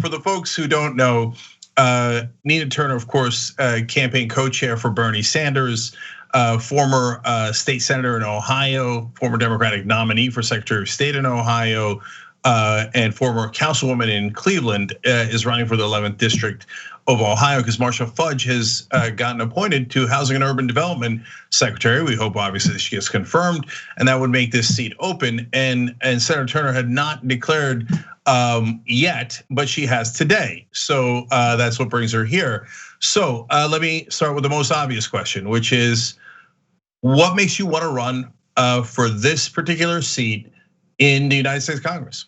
for the folks who don't know, Nina Turner, of course, campaign co-chair for Bernie Sanders, former state senator in Ohio, former Democratic nominee for Secretary of State in Ohio, and former councilwoman in Cleveland, is running for the 11th district of Ohio because Marcia Fudge has gotten appointed to Housing and Urban Development Secretary. We hope obviously that she gets confirmed, and that would make this seat open. And Senator Turner had not declared yet, but she has today. So that's what brings her here. So let me start with the most obvious question, which is, what makes you want to run for this particular seat in the United States Congress?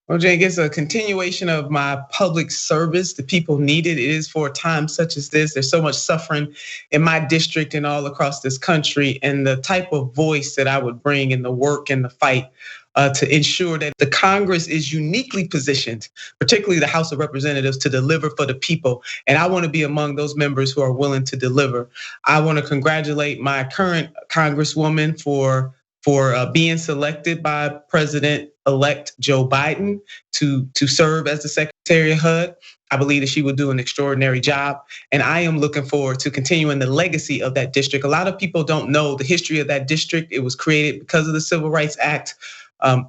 Well, Cenk, it's a continuation of my public service. The people need it. It is for a time such as this. There's so much suffering in my district and all across this country. And the type of voice that I would bring in the work and the fight to ensure that the Congress is uniquely positioned, particularly the House of Representatives, to deliver for the people. And I want to be among those members who are willing to deliver. I want to congratulate my current Congresswoman for being selected by President-elect Joe Biden to serve as the Secretary of HUD. I believe that she will do an extraordinary job. And I am looking forward to continuing the legacy of that district. A lot of people don't know the history of that district. It was created because of the Civil Rights Act.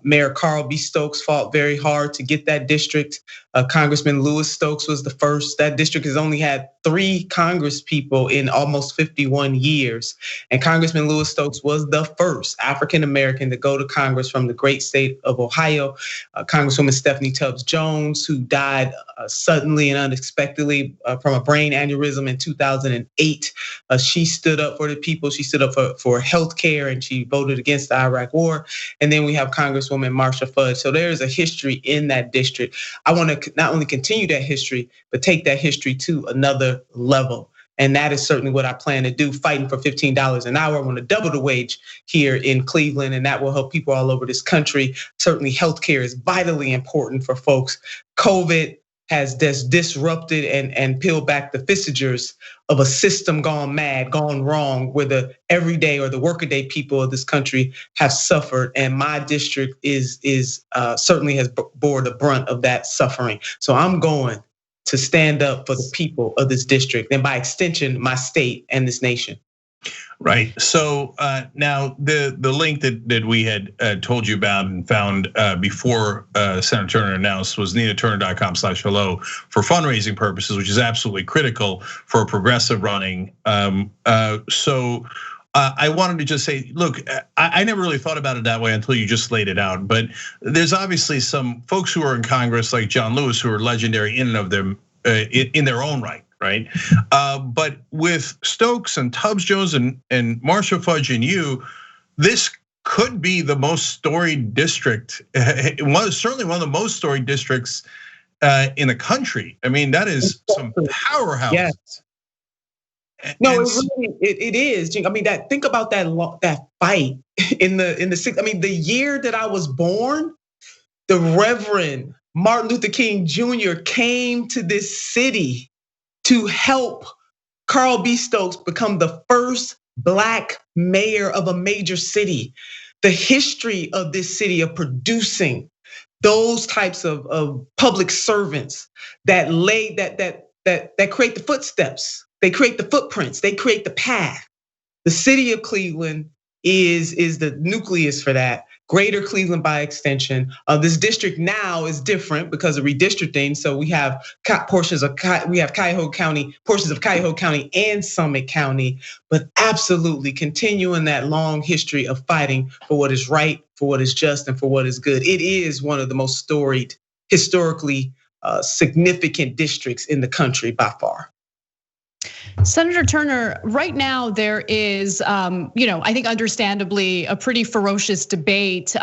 Mayor Carl B. Stokes fought very hard to get that district. Congressman Louis Stokes was the first. That district has only had 3 Congress people in almost 51 years. And Congressman Louis Stokes was the first African-American to go to Congress from the great state of Ohio. Congresswoman Stephanie Tubbs Jones, who died suddenly and unexpectedly from a brain aneurysm in 2008. She stood up for the people. She stood up for healthcare, and she voted against the Iraq War. And then we have Congresswoman Marcia Fudge. So there is a history in that district. I want to not only continue that history, but take that history to another level. And that is certainly what I plan to do, fighting for $15 an hour. I want to double the wage here in Cleveland, and that will help people all over this country. Certainly healthcare is vitally important for folks. COVID has disrupted and peeled back the fissures of a system gone mad, gone wrong, where the everyday or the workaday people of this country have suffered. And my district is certainly has bore the brunt of that suffering. So I'm going to stand up for the people of this district, and by extension, my state and this nation. Right. So now the link that we had told you about and found before Senator Turner announced was ninaturner.com/hello for fundraising purposes, which is absolutely critical for a progressive running. So I wanted to just say, look, I never really thought about it that way until you just laid it out. But there's obviously some folks who are in Congress, like John Lewis, who are legendary in and of them in their own right. Right, but with Stokes and Tubbs Jones and Marcia Fudge and you, this could be the most storied district. It was certainly one of the most storied districts in the country. I mean, that is some powerhouse. Yes. No, it is. I mean, think about that fight in the. I mean, the year that I was born, the Reverend Martin Luther King Jr. came to this city to help Carl B. Stokes become the first Black mayor of a major city. The history of this city of producing those types of public servants that create the footsteps, they create the footprints, they create the path. The city of Cleveland is the nucleus for that. Greater Cleveland by extension. This district now is different because of redistricting. So we have portions of Cuyahoga County, portions of Cuyahoga County and Summit County, but absolutely continuing that long history of fighting for what is right, for what is just, and for what is good. It is one of the most storied, historically significant districts in the country by far. Senator Turner, right now there is, I think understandably a pretty ferocious debate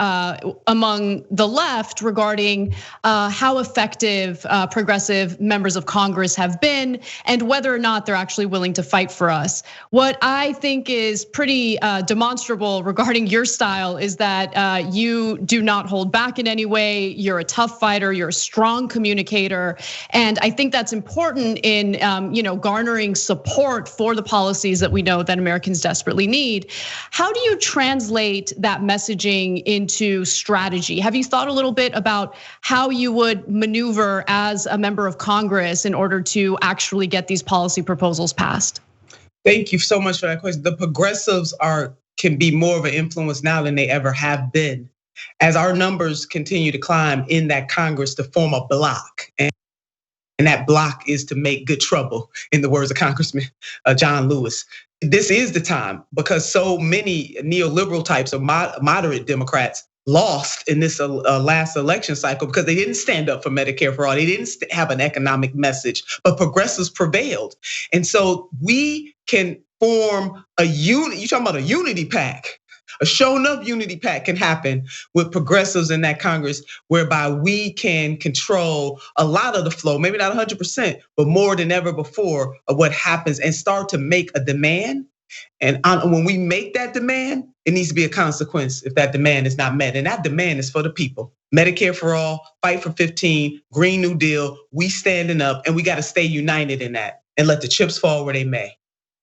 among the left regarding how effective progressive members of Congress have been and whether or not they're actually willing to fight for us. What I think is pretty demonstrable regarding your style is that you do not hold back in any way. You're a tough fighter, you're a strong communicator. And I think that's important in garnering support support for the policies that we know that Americans desperately need. How do you translate that messaging into strategy? Have you thought a little bit about how you would maneuver as a member of Congress in order to actually get these policy proposals passed? Thank you so much for that question. The progressives can be more of an influence now than they ever have been, as our numbers continue to climb in that Congress to form a block. And that block is to make good trouble, in the words of Congressman John Lewis. This is the time, because so many neoliberal types of moderate Democrats lost in this last election cycle because they didn't stand up for Medicare for all. They didn't have an economic message, but progressives prevailed. And so we can form a unit. You're talking about a unity pack. A shown up unity pack can happen with progressives in that Congress, whereby we can control a lot of the flow, maybe not 100%, but more than ever before of what happens, and start to make a demand. And when we make that demand, it needs to be a consequence if that demand is not met. And that demand is for the people. Medicare for all, fight for 15, Green New Deal, we standing up, and we gotta stay united in that and let the chips fall where they may.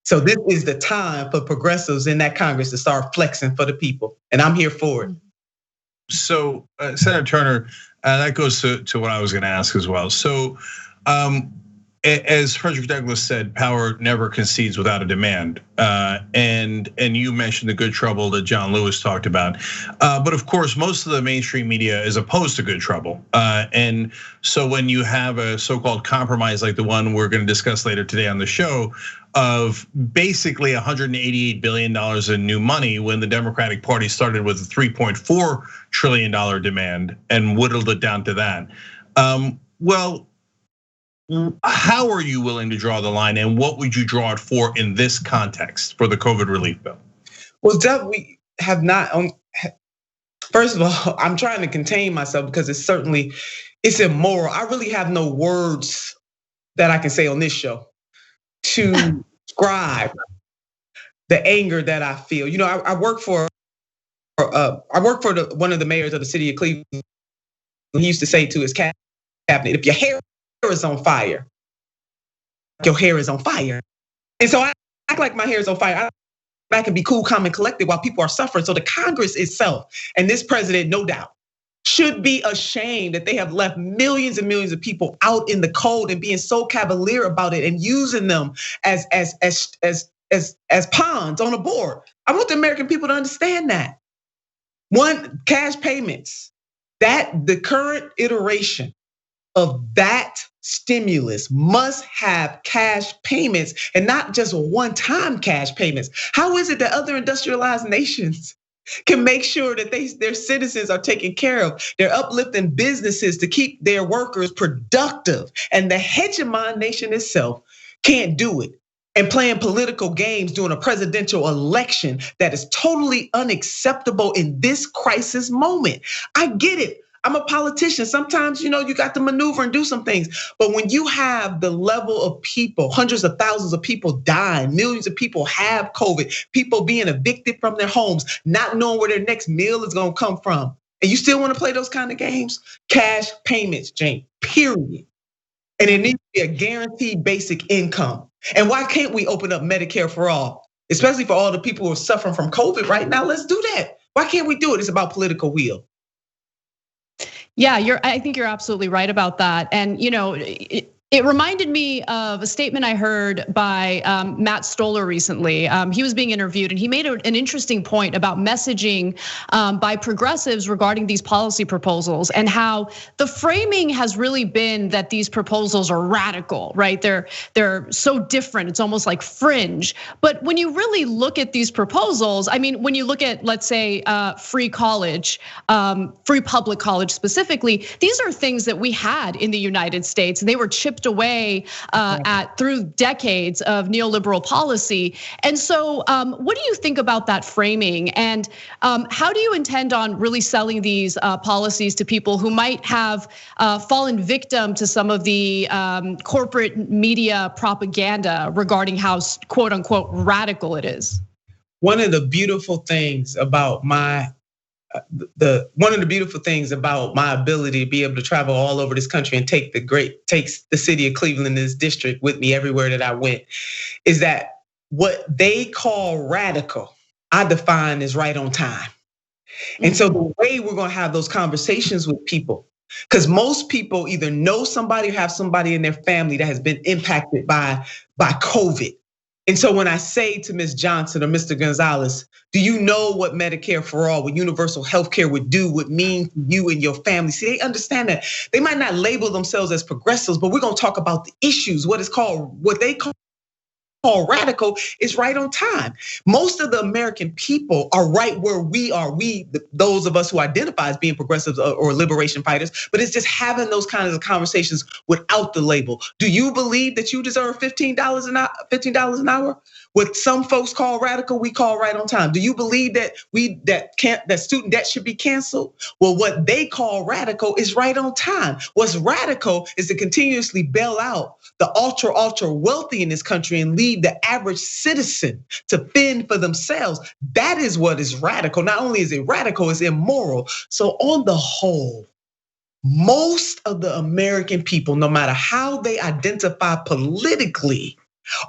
So this is the time for progressives in that Congress to start flexing for the people, and I'm here for it. So Senator Turner, that goes to what I was gonna ask as well. So as Frederick Douglass said, power never concedes without a demand. And you mentioned the good trouble that John Lewis talked about. But of course, most of the mainstream media is opposed to good trouble. And so when you have a so-called compromise like the one we're gonna discuss later today on the show, of basically $188 billion in new money, when the Democratic Party started with a $3.4 trillion demand and whittled it down to that. Well, how are you willing to draw the line, and what would you draw it for in this context for the COVID relief bill? Well, Doug, we have not. First of all, I'm trying to contain myself because it's immoral. I really have no words that I can say on this show to describe the anger that I feel. You know, I work for one of the mayors of the city of Cleveland. He used to say to his cabinet, "If your hair is on fire, your hair is on fire." And so I act like my hair is on fire. I can be cool, calm, and collected while people are suffering. So the Congress itself, and this president, no doubt, should be ashamed that they have left millions and millions of people out in the cold and being so cavalier about it and using them as pawns on a board. I want the American people to understand that. One, cash payments, that the current iteration of that stimulus must have cash payments, and not just one-time cash payments. How is it that other industrialized nations can make sure that their citizens are taken care of? They're uplifting businesses to keep their workers productive, and the hegemon nation itself can't do it. And playing political games during a presidential election that is totally unacceptable in this crisis moment. I get it. I'm a politician. Sometimes, you got to maneuver and do some things. But when you have the level of people, hundreds of thousands of people dying, millions of people have COVID, people being evicted from their homes, not knowing where their next meal is gonna come from, and you still wanna play those kind of games? Cash payments, Jane, period. And it needs to be a guaranteed basic income. And why can't we open up Medicare for all? Especially for all the people who are suffering from COVID right now, let's do that. Why can't we do it? It's about political will. Yeah, I think you're absolutely right about that. And it reminded me of a statement I heard by Matt Stoller recently. He was being interviewed, and he made an interesting point about messaging by progressives regarding these policy proposals, and how the framing has really been that these proposals are radical, right? They're so different, it's almost like fringe. But when you really look at these proposals, I mean, when you look at, let's say, free college, free public college specifically, these are things that we had in the United States, and they were chipped away through decades of neoliberal policy. And so what do you think about that framing? And how do you intend on really selling these policies to people who might have fallen victim to some of the corporate media propaganda regarding how quote unquote radical it is? One of the beautiful things about my one of the beautiful things about my ability to be able to travel all over this country and takes the city of Cleveland, this district, with me everywhere that I went, is that what they call radical, I define as right on time. And so the way we're gonna have those conversations with people, because most people either know somebody or have somebody in their family that has been impacted by COVID. And so when I say to Ms. Johnson or Mr. Gonzalez, do you know what Medicare for all, what universal healthcare would mean to you and your family? See, they understand that. They might not label themselves as progressives, but we're gonna talk about the issues, what they call radical is right on time. Most of the American people are right where we are. Those of us who identify as being progressives or liberation fighters, but it's just having those kinds of conversations without the label. Do you believe that you deserve $15 an hour? What some folks call radical, we call right on time. Do you believe that that student debt should be canceled? Well, what they call radical is right on time. What's radical is to continuously bail out the ultra wealthy in this country and leave the average citizen to fend for themselves. That is what is radical. Not only is it radical, it's immoral. So on the whole, most of the American people, no matter how they identify politically,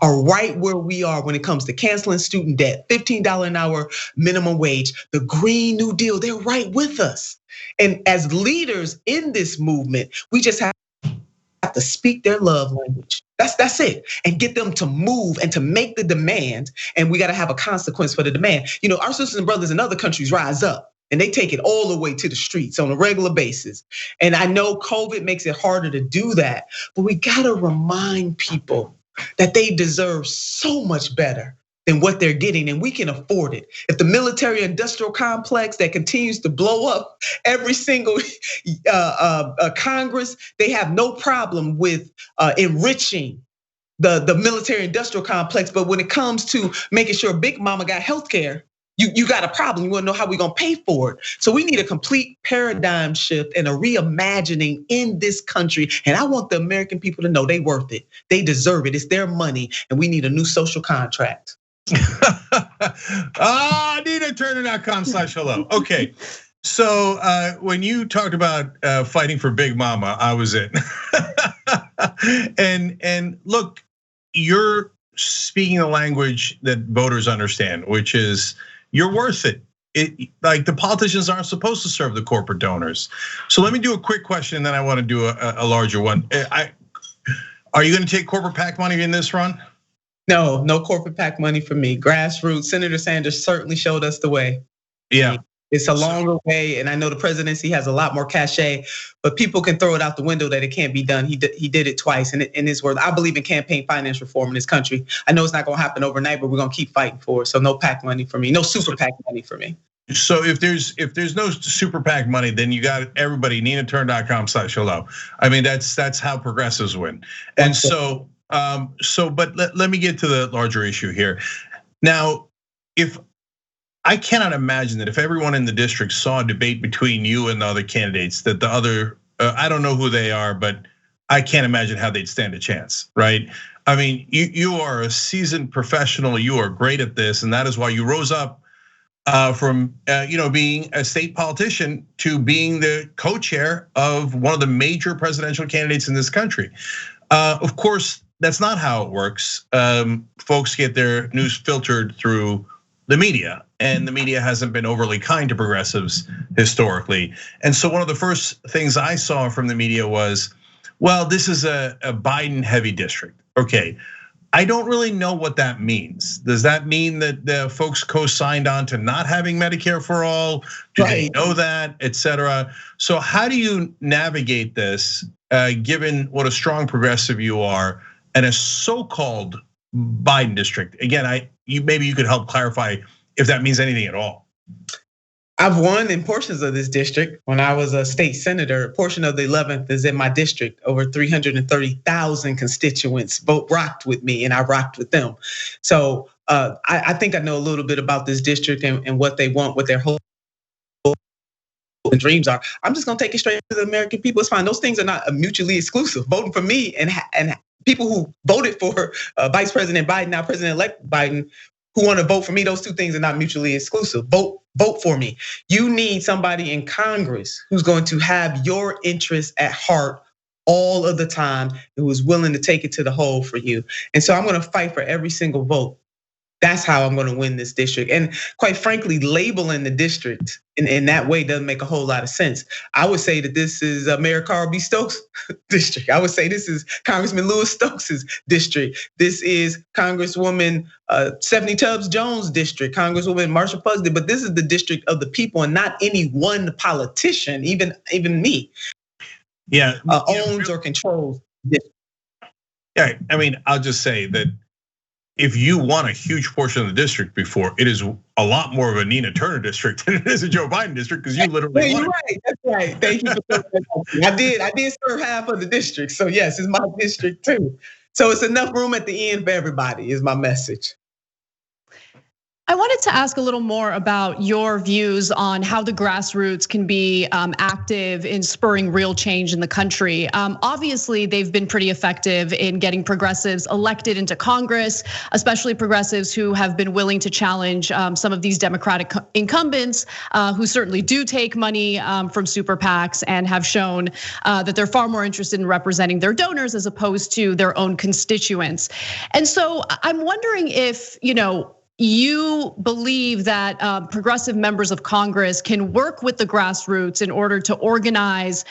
are right where we are when it comes to canceling student debt, $15 an hour minimum wage, the Green New Deal, they're right with us. And as leaders in this movement, we just have to speak their love language. That's it. And get them to move and to make the demand. And we got to have a consequence for the demand. You know, our sisters and brothers in other countries rise up and they take it all the way to the streets on a regular basis. And I know COVID makes it harder to do that, but we got to remind people that they deserve so much better than what they're getting, and we can afford it. If the military industrial complex that continues to blow up every single Congress, they have no problem with enriching the military industrial complex. But when it comes to making sure Big Mama got healthcare, you got a problem. You wanna know how we gonna pay for it. So we need a complete paradigm shift and a reimagining in this country. And I want the American people to know they worth it. They deserve it. It's their money, and we need a new social contract. NinaTurner.com/hello. Okay, so when you talked about fighting for Big Mama, I was in. and look, you're speaking a language that voters understand, which is you're worth it. Like the politicians aren't supposed to serve the corporate donors. So let me do a quick question, and then I want to do a larger one. Are you going to take corporate PAC money in this run? No corporate PAC money for me. Grassroots. Senator Sanders certainly showed us the way. Yeah. It's a longer way, and I know the presidency has a lot more cachet, but people can throw it out the window that it can't be done. He did it twice, and in his words, I believe in campaign finance reform in this country. I know it's not gonna happen overnight, but we're gonna keep fighting for it. So no PAC money for me, no super PAC money for me. So if there's no super PAC money, then you got everybody, NinaTurner.com/hello. I mean, that's how progressives win. And so, but let me get to the larger issue here. Now, I cannot imagine that if everyone in the district saw a debate between you and the other candidates, that the other, I don't know who they are, but I can't imagine how they'd stand a chance, right? I mean, you are a seasoned professional, you are great at this, and that is why you rose up from being a state politician to being the co-chair of one of the major presidential candidates in this country. Of course, that's not how it works. Folks get their news filtered through the media, and the media hasn't been overly kind to progressives historically. And so one of the first things I saw from the media was, well, this is a Biden heavy district. Okay, I don't really know what that means. Does that mean that the folks co-signed on to not having Medicare for all? Do they know that, et cetera? So how do you navigate this, given what a strong progressive you are and a so-called Biden district? Again, maybe you could help clarify if that means anything at all. I've won in portions of this district. When I was a state senator, a portion of the 11th is in my district. Over 330,000 constituents rocked with me, and I rocked with them. So I think I know a little bit about this district and what they want, what their hopes and dreams are. I'm just gonna take it straight to the American people. It's fine. Those things are not mutually exclusive. Voting for me and people who voted for Vice President Biden, now President-elect Biden, who want to vote for me. Those two things are not mutually exclusive. Vote for me. You need somebody in Congress who's going to have your interests at heart all of the time, and who is willing to take it to the hole for you. And so I'm going to fight for every single vote. That's how I'm going to win this district. And quite frankly, labeling the district in that way doesn't make a whole lot of sense. I would say that this is Mayor Carl B. Stokes' district. I would say this is Congressman Louis Stokes' district. This is Congresswoman Stephanie Tubbs Jones' district, Congresswoman Marsha Pugsley. But this is the district of the people, and not any one politician, even me. Yeah, owns or controls this. Yeah, I mean, I'll just say that if you won a huge portion of the district before, it is a lot more of a Nina Turner district than it is a Joe Biden district, because you literally won. You're right. That's right. Thank you for that. I did serve half of the district, so yes, it's my district too. So it's enough room at the end for everybody, is my message. I wanted to ask a little more about your views on how the grassroots can be active in spurring real change in the country. Obviously, they've been pretty effective in getting progressives elected into Congress, especially progressives who have been willing to challenge some of these Democratic incumbents who certainly do take money from super PACs and have shown that they're far more interested in representing their donors as opposed to their own constituents. And so I'm wondering if, you believe that progressive members of Congress can work with the grassroots in order to organize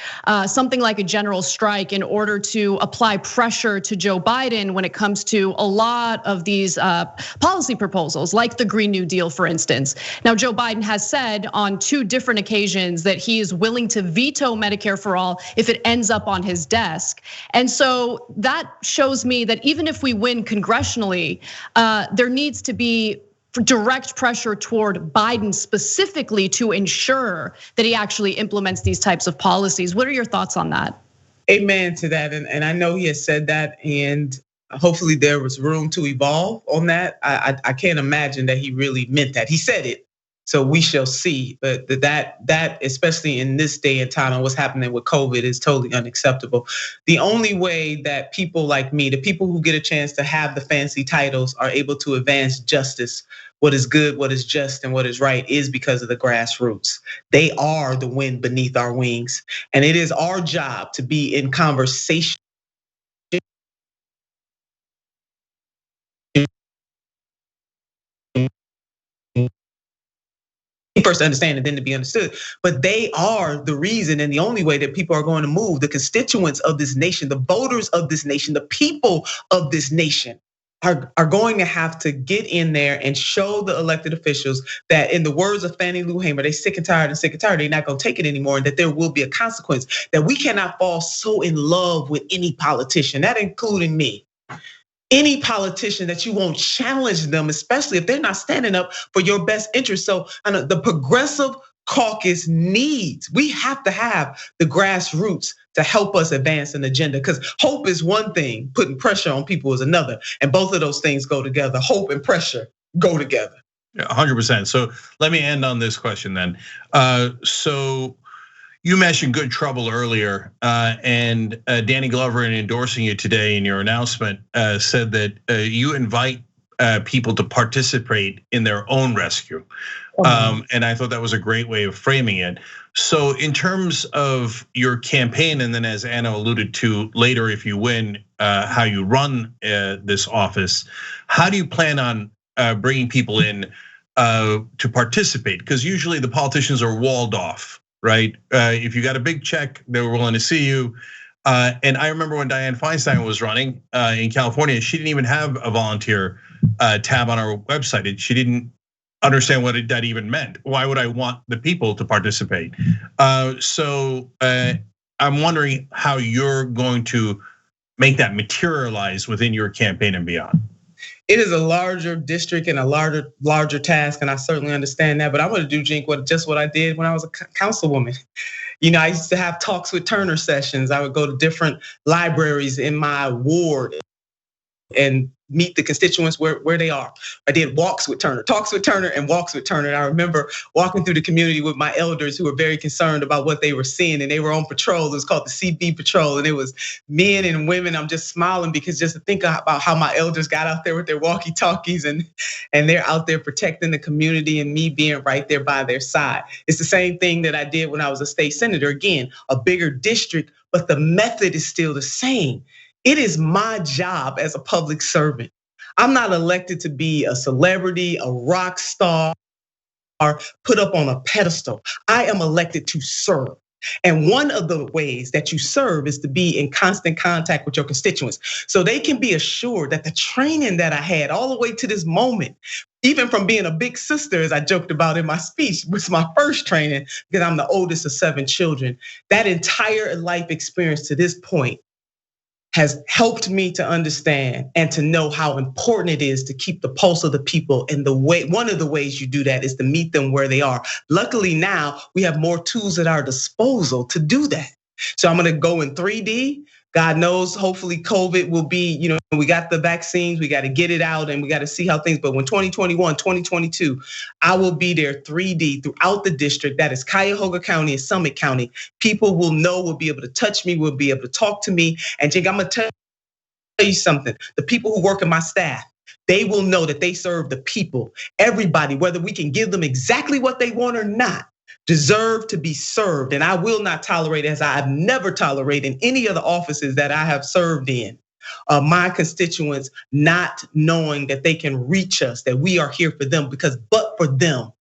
something like a general strike in order to apply pressure to Joe Biden when it comes to a lot of these policy proposals, like the Green New Deal, for instance. Now, Joe Biden has said on 2 different occasions that he is willing to veto Medicare for all if it ends up on his desk. And so that shows me that even if we win congressionally, there needs to be direct pressure toward Biden specifically to ensure that he actually implements these types of policies. What are your thoughts on that? Amen to that. And I know he has said that, and hopefully there was room to evolve on that. I can't imagine that he really meant that. He said it, so we shall see. But that especially in this day and time and what's happening with COVID is totally unacceptable. The only way that people like me, the people who get a chance to have the fancy titles, are able to advance justice, what is good, what is just, and what is right, is because of the grassroots. They are the wind beneath our wings. And it is our job to be in conversation first to understand and then to be understood. But they are the reason and the only way that people are going to move. The constituents of this nation, the voters of this nation, the people of this nation are going to have to get in there and show the elected officials that, in the words of Fannie Lou Hamer, they sick and tired, they're not gonna take it anymore, and that there will be a consequence, that we cannot fall so in love with any politician, that including me. Any politician that you won't challenge them, especially if they're not standing up for your best interest. So the progressive caucus we have to have the grassroots to help us advance an agenda, because hope is one thing, putting pressure on people is another. And both of those things go together. Hope and pressure go together. 100%. So let me end on this question then. So you mentioned good trouble earlier, and Danny Glover, in endorsing you today in your announcement, said that you invite people to participate in their own rescue. And I thought that was a great way of framing it. So in terms of your campaign, and then as Anna alluded to later, if you win, how you run this office, how do you plan on bringing people in to participate? Because usually the politicians are walled off, right? If you got a big check, they were willing to see you. And I remember when Dianne Feinstein was running in California, she didn't even have a volunteer tab on our website. She didn't understand what that even meant. Why would I want the people to participate? So I'm wondering how you're going to make that materialize within your campaign and beyond. It is a larger district and a larger task, and I certainly understand that. But I'm going to do, Cenk, just what I did when I was a councilwoman. I used to have talks with Turner sessions. I would go to different libraries in my ward and meet the constituents where they are. I did walks with Turner, talks with Turner, and walks with Turner. And I remember walking through the community with my elders who were very concerned about what they were seeing, and they were on patrol. It was called the CB Patrol, and it was men and women. I'm just smiling because just to think about how my elders got out there with their walkie-talkies and they're out there protecting the community and me being right there by their side. It's the same thing that I did when I was a state senator. Again, a bigger district, but the method is still the same. It is my job as a public servant. I'm not elected to be a celebrity, a rock star, or put up on a pedestal. I am elected to serve. And one of the ways that you serve is to be in constant contact with your constituents. So they can be assured that the training that I had all the way to this moment, even from being a big sister, as I joked about in my speech, was my first training because I'm the oldest of 7 children. That entire life experience to this point has helped me to understand and to know how important it is to keep the pulse of the people. And one of the ways you do that is to meet them where they are. Luckily now we have more tools at our disposal to do that. So I'm gonna go in 3D. God knows, hopefully COVID will be, we got the vaccines, we got to get it out and we got to see how things, but when 2021, 2022, I will be there 3D throughout the district. That is Cuyahoga County and Summit County. People will know, will be able to touch me, will be able to talk to me. And Cenk, I'm gonna tell you something. The people who work in my staff, they will know that they serve the people. Everybody, whether we can give them exactly what they want or not, deserve to be served. And I will not tolerate, as I have never tolerated in any of the offices that I have served in, my constituents not knowing that they can reach us, that we are here for them, because but for them,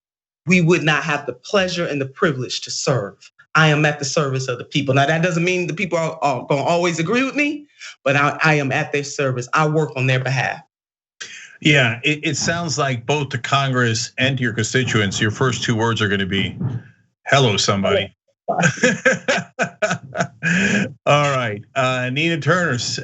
we would not have the pleasure and the privilege to serve. I am at the service of the people. Now that doesn't mean the people are gonna always agree with me, but I am at their service. I work on their behalf. Yeah, it sounds like both to Congress and to your constituents, your first 2 words are gonna be, hello, somebody. All right, Nina Turner's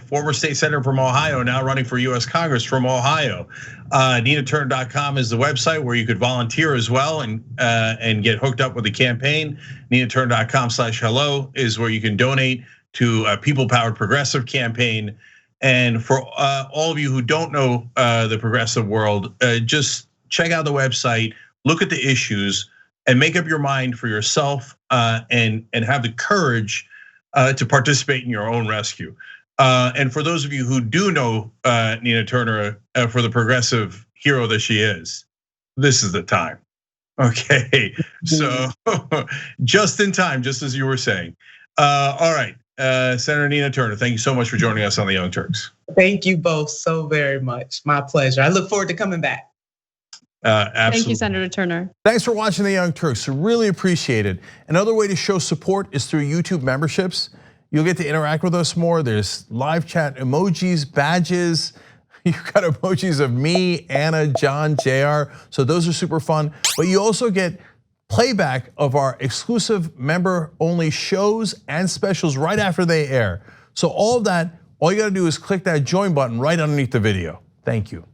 former state senator from Ohio, now running for US Congress from Ohio. NinaTurner.com is the website where you could volunteer as well and get hooked up with the campaign. NinaTurner.com/hello is where you can donate to a people-powered progressive campaign. And for all of you who don't know the progressive world, just check out the website, look at the issues, and make up your mind for yourself and have the courage to participate in your own rescue. And for those of you who do know Nina Turner for the progressive hero that she is, this is the time. Okay, so just in time, just as you were saying. All right, Senator Nina Turner, thank you so much for joining us on the Young Turks. Thank you both so very much. My pleasure. I look forward to coming back. Absolutely. Thank you, Senator Turner. Thanks for watching the Young Turks. Really appreciate it. Another way to show support is through YouTube memberships. You'll get to interact with us more. There's live chat emojis, badges. You've got emojis of me, Anna, John, JR. So those are super fun. But you also get playback of our exclusive member-only shows and specials right after they air. So all of that, all you gotta do is click that join button right underneath the video. Thank you.